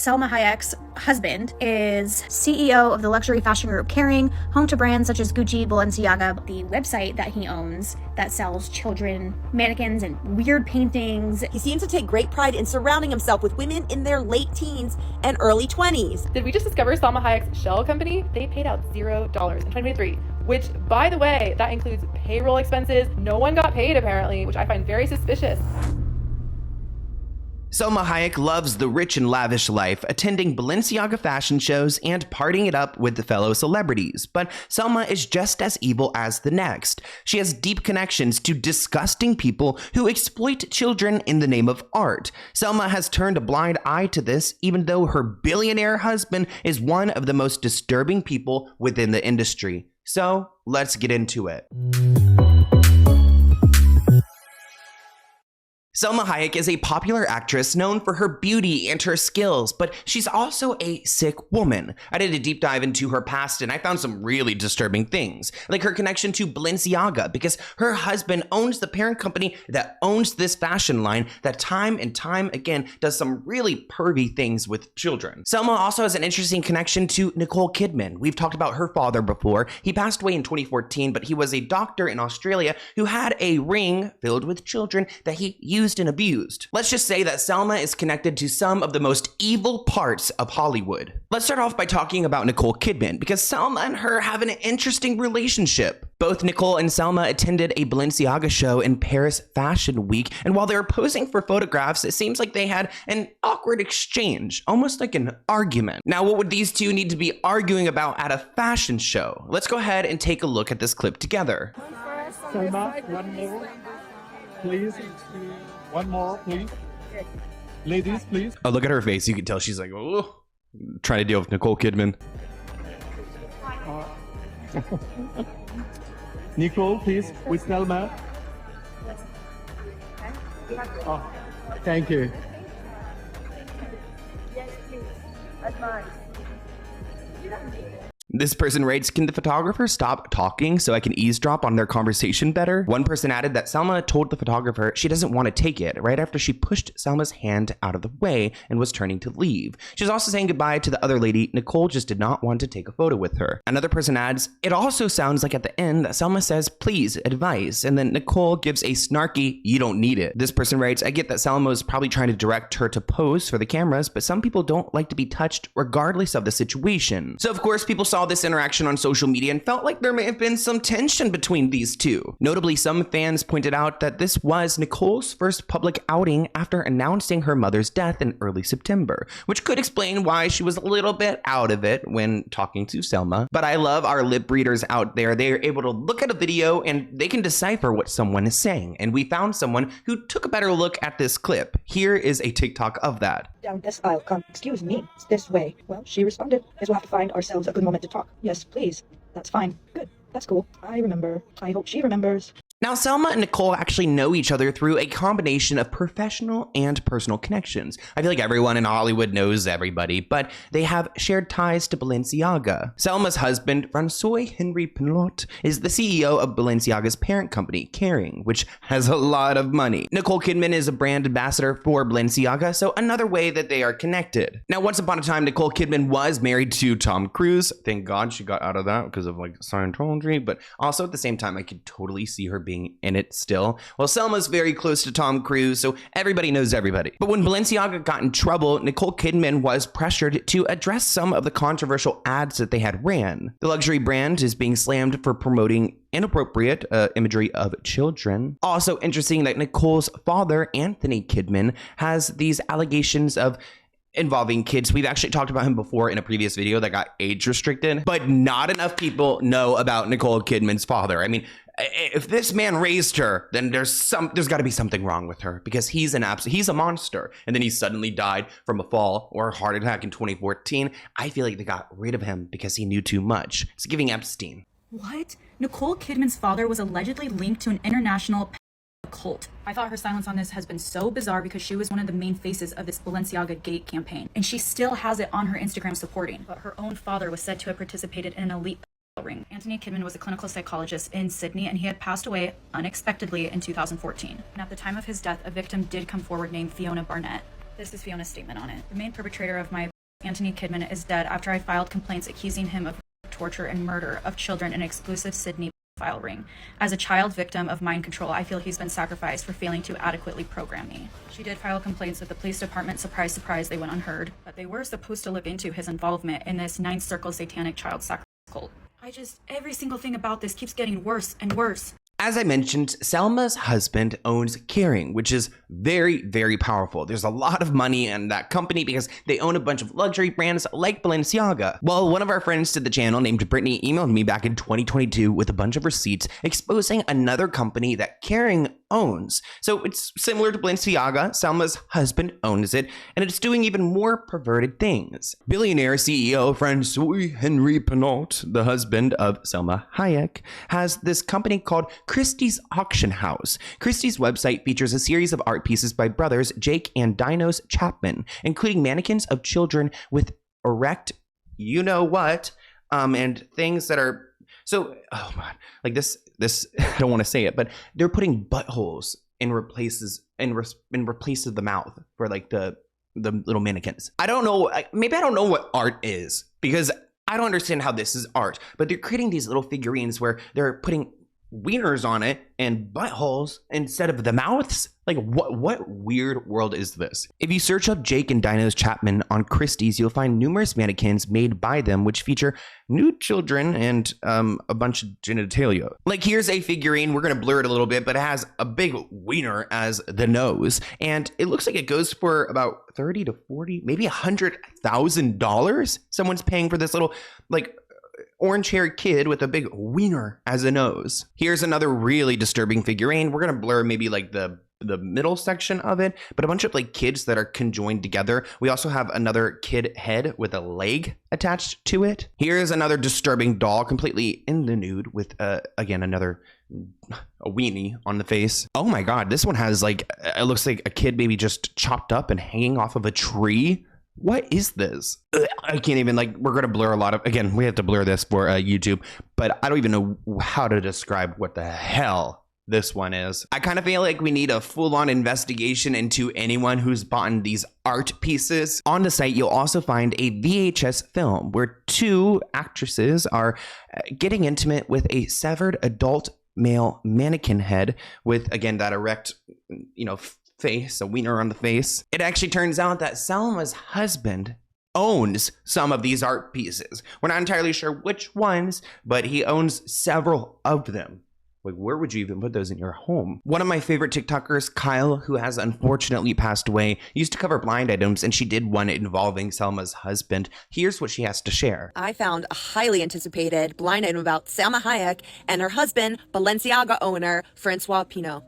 Salma Hayek's husband is CEO of the luxury fashion group Kering, home to brands such as Gucci, Balenciaga. The website that he owns that sells children mannequins and weird paintings. He seems to take great pride in surrounding himself with women in their late teens and early 20s. Did we just discover Salma Hayek's shell company? They paid out $0 in 2023, which, by the way, that includes payroll expenses. No one got paid apparently, which I find very suspicious. Salma Hayek loves the rich and lavish life, attending Balenciaga fashion shows and partying it up with the fellow celebrities. But Salma is just as evil as the next. She has deep connections to disgusting people who exploit children in the name of art. Salma has turned a blind eye to this, even though her billionaire husband is one of the most disturbing people within the industry. So let's get into it. Salma Hayek is a popular actress known for her beauty and her skills, but she's also a sick woman. I did a deep dive into her past and I found some really disturbing things, like her connection to Balenciaga, because her husband owns the parent company that owns this fashion line that time and time again does some really pervy things with children. Salma also has an interesting connection to Nicole Kidman. We've talked about her father before. He passed away in 2014, but he was a doctor in Australia who had a ring filled with children that he used and abused. Let's just say that Salma is connected to some of the most evil parts of Hollywood. Let's start off by talking about Nicole Kidman, because Salma and her have an interesting relationship. Both Nicole and Salma attended a Balenciaga show in Paris Fashion Week, and while they were posing for photographs, it seems like they had an awkward exchange, almost like an argument. Now, what would these two need to be arguing about at a fashion show? Let's go ahead and take a look at this clip together. Salma, one more, please. One more, please. Ladies, please. Oh, look at her face. You can tell she's like, oh, trying to deal with Nicole Kidman. Nicole, please, with Salma. Oh, thank you. Yes, please. Advise. This person writes, can the photographer stop talking so I can eavesdrop on their conversation better? One person added that Salma told the photographer she doesn't want to take it right after she pushed Salma's hand out of the way and was turning to leave. She's also saying goodbye to the other lady. Nicole just did not want to take a photo with her. Another person adds, it also sounds like at the end that Salma says, please, advice, and then Nicole gives a snarky, you don't need it. This person writes, I get that Salma was probably trying to direct her to pose for the cameras, but some people don't like to be touched regardless of the situation. So of course, people saw this interaction on social media and felt like there may have been some tension between these two. Notably, some fans pointed out that this was Nicole's first public outing after announcing her mother's death in early September, which could explain why she was a little bit out of it when talking to Salma. But I love our lip readers out there. They are able to look at a video and they can decipher what someone is saying. And we found someone who took a better look at this clip. Here is a TikTok of that. Down this aisle, come. Excuse me, it's this way. Well, she responded. Guess we'll have to find ourselves a good moment to talk. Yes, please. That's fine. Good. That's cool. I remember. I hope she remembers. Now, Salma and Nicole actually know each other through a combination of professional and personal connections. I feel like everyone in Hollywood knows everybody, but they have shared ties to Balenciaga. Salma's husband, François-Henri Pinault, is the CEO of Balenciaga's parent company, Kering, which has a lot of money. Nicole Kidman is a brand ambassador for Balenciaga, so another way that they are connected. Now, once upon a time, Nicole Kidman was married to Tom Cruise. Thank God she got out of that because of like Scientology, but also at the same time, I could totally see her being in it still. Well, Selma's very close to Tom Cruise, so everybody knows everybody. But when Balenciaga got in trouble, Nicole Kidman was pressured to address some of the controversial ads that they had ran. The luxury brand is being slammed for promoting inappropriate imagery of children. Also interesting that Nicole's father, Anthony Kidman, has these allegations of involving kids. We've actually talked about him before in a previous video that got age restricted, but not enough people know about Nicole Kidman's father. I mean, if this man raised her, then there's got to be something wrong with her, because he's a monster. And then he suddenly died from a fall or a heart attack in 2014. I feel like they got rid of him because he knew too much. It's giving Epstein. What? Nicole Kidman's father was allegedly linked to an international cult. I thought her silence on this has been so bizarre because she was one of the main faces of this Balenciaga Gate campaign, and she still has it on her Instagram supporting. But her own father was said to have participated in an elite ring. Anthony Kidman was a clinical psychologist in Sydney, and he had passed away unexpectedly in 2014. And at the time of his death, a victim did come forward named Fiona Barnett. This is Fiona's statement on it. The main perpetrator of my Anthony Kidman is dead after I filed complaints accusing him of torture and murder of children in an exclusive Sydney file ring. As a child victim of mind control, I feel he's been sacrificed for failing to adequately program me. She did file complaints with the police department. Surprise, surprise, they went unheard. But they were supposed to look into his involvement in this Ninth Circle satanic child sacrifice cult. Every single thing about this keeps getting worse and worse. As I mentioned, Selma's husband owns Kering, which is very, very powerful. There's a lot of money in that company because they own a bunch of luxury brands like Balenciaga. Well, one of our friends to the channel named Brittany emailed me back in 2022 with a bunch of receipts exposing another company that Kering owns. So it's similar to Balenciaga. Selma's husband owns it, and it's doing even more perverted things. Billionaire CEO Francois Henri Pinault, the husband of Salma Hayek, has this company called Christie's Auction House. Christie's website features a series of art pieces by brothers Jake and Dinos Chapman, including mannequins of children with erect you-know-what, and things that are so, oh man, like this, I don't want to say it, but they're putting buttholes in replaces of the mouth for like the little mannequins. I don't know, maybe I don't know what art is because I don't understand how this is art, but they're creating these little figurines where they're putting wieners on it and buttholes instead of the mouths. Like what weird world is this? If you search up Jake and Dinos Chapman on Christie's, you'll find numerous mannequins made by them which feature nude children and a bunch of genitalia. Like here's a figurine, we're gonna blur it a little bit, but it has a big wiener as the nose, and it looks like it goes for about 30 to 40, maybe $100,000. Someone's paying for this little like orange-haired kid with a big wiener as a nose. Here's another really disturbing figurine. We're gonna blur maybe like the middle section of it, but a bunch of like kids that are conjoined together. We also have another kid head with a leg attached to it. Here's another disturbing doll completely in the nude with again a weenie on the face. Oh my god, this one has like, it looks like a kid maybe just chopped up and hanging off of a tree. What is this? I can't even, like, we're going to blur a lot of, again, we have to blur this for YouTube, but I don't even know how to describe what the hell this one is. I kind of feel like we need a full-on investigation into anyone who's bought these art pieces. On the site, you'll also find a VHS film where two actresses are getting intimate with a severed adult male mannequin head with, again, that erect, face, a wiener on the face. It actually turns out that Selma's husband owns some of these art pieces. We're not entirely sure which ones, but he owns several of them. Like, where would you even put those in your home? One of my favorite TikTokers, Kyle, who has unfortunately passed away, used to cover blind items, and she did one involving Selma's husband. Here's what she has to share. I found a highly anticipated blind item about Salma Hayek and her husband, Balenciaga owner, Francois Pinault.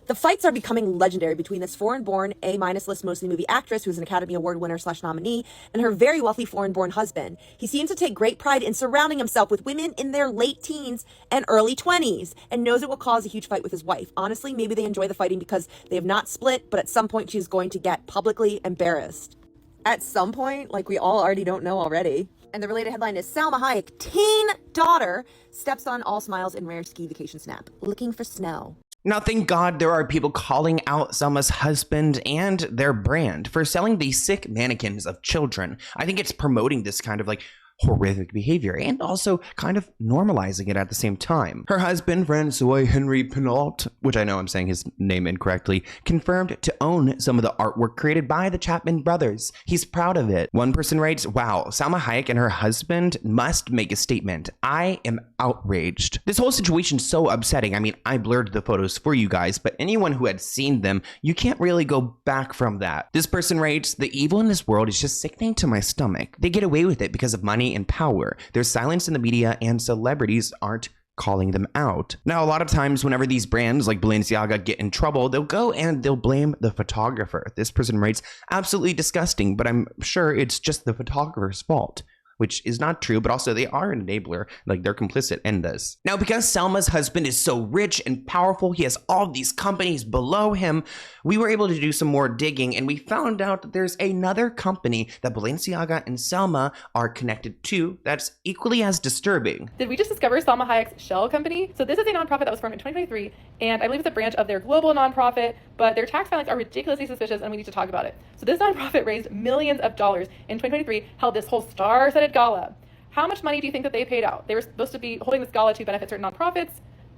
The fights are becoming legendary between this foreign-born, A-list mostly movie actress who's an Academy Award winner / nominee, and her very wealthy foreign-born husband. He seems to take great pride in surrounding himself with women in their late teens and early 20s, and knows it will cause a huge fight with his wife. Honestly, maybe they enjoy the fighting because they have not split, but at some point she's going to get publicly embarrassed. At some point, like we all already don't know already. And the related headline is Salma Hayek, teen daughter, steps on all smiles in rare ski vacation snap, looking for snow. Now, thank God there are people calling out Selma's husband and their brand for selling these sick mannequins of children. I think it's promoting this kind of like horrific behavior and also kind of normalizing it at the same time. Her husband, Francois Henri Pinault, which I know I'm saying his name incorrectly, confirmed to own some of the artwork created by the Chapman brothers. He's proud of it. One person writes, wow, Salma Hayek and her husband must make a statement. I am outraged. This whole situation's so upsetting. I mean, I blurred the photos for you guys, but anyone who had seen them, you can't really go back from that. This person writes, the evil in this world is just sickening to my stomach. They get away with it because of money and power. There's silence in the media and celebrities aren't calling them out. Now, a lot of times whenever these brands like Balenciaga get in trouble, they'll go and they'll blame the photographer. This person writes, absolutely disgusting, but I'm sure it's just the photographer's fault. Which is not true, but also they are an enabler, like they're complicit in this. Now, because Selma's husband is so rich and powerful, he has all these companies below him, we were able to do some more digging and we found out that there's another company that Balenciaga and Selma are connected to that's equally as disturbing. Did we just discover Salma Hayek's shell company? So this is a nonprofit that was formed in 2023 and I believe it's a branch of their global nonprofit, but their tax filings are ridiculously suspicious, and we need to talk about it. So this nonprofit raised millions of dollars in 2023, held this whole star-studded gala. How much money do you think that they paid out? They were supposed to be holding this gala to benefit certain nonprofits.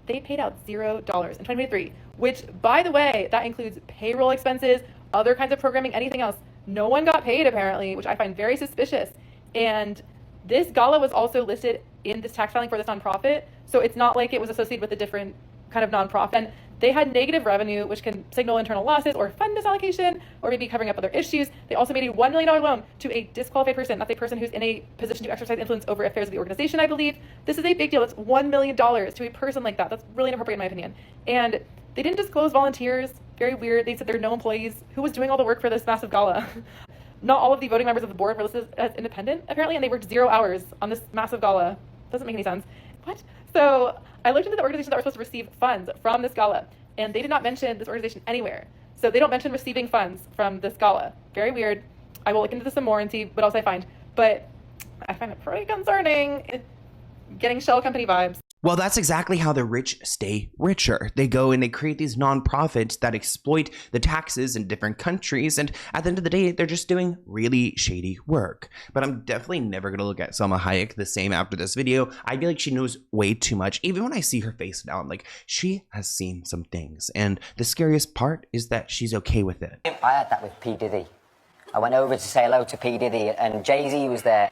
They paid out $0 in 2023, which, by the way, that includes payroll expenses, other kinds of programming, anything else. No one got paid, apparently, which I find very suspicious. And this gala was also listed in this tax filing for this nonprofit, so it's not like it was associated with a different kind of nonprofit. And they had negative revenue, which can signal internal losses or fund misallocation, or maybe covering up other issues. They also made a $1 million loan to a disqualified person. That's a person who's in a position to exercise influence over affairs of the organization, I believe. This is a big deal. It's $1 million to a person like that. That's really inappropriate in my opinion. And they didn't disclose volunteers. Very weird. They said there are no employees. Who was doing all the work for this massive gala? Not all of the voting members of the board were listed as independent, apparently, and they worked 0 hours on this massive gala. Doesn't make any sense. What? So I looked into the organizations that were supposed to receive funds from this gala, and they did not mention this organization anywhere. So they don't mention receiving funds from this gala. Very weird. I will look into this some more and see what else I find. But I find it pretty concerning. It's getting shell company vibes. Well, that's exactly how the rich stay richer. They go and they create these nonprofits that exploit the taxes in different countries, and at the end of the day, they're just doing really shady work. But I'm definitely never going to look at Salma Hayek the same after this video. I feel like she knows way too much. Even when I see her face now, I'm like, she has seen some things. And the scariest part is that she's okay with it. I had that with P. Diddy. I went over to say hello to P. Diddy, and Jay-Z was there.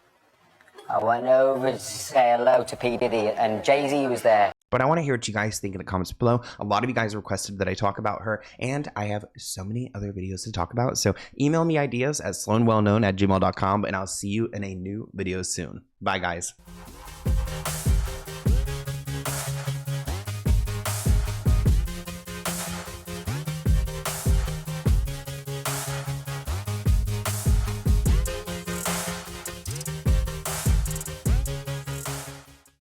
I went over to say hello to P. Diddy, and Jay-Z was there. But I want to hear what you guys think in the comments below. A lot of you guys requested that I talk about her, and I have so many other videos to talk about. So email me ideas at SloanWellKnown@gmail.com, and I'll see you in a new video soon. Bye, guys.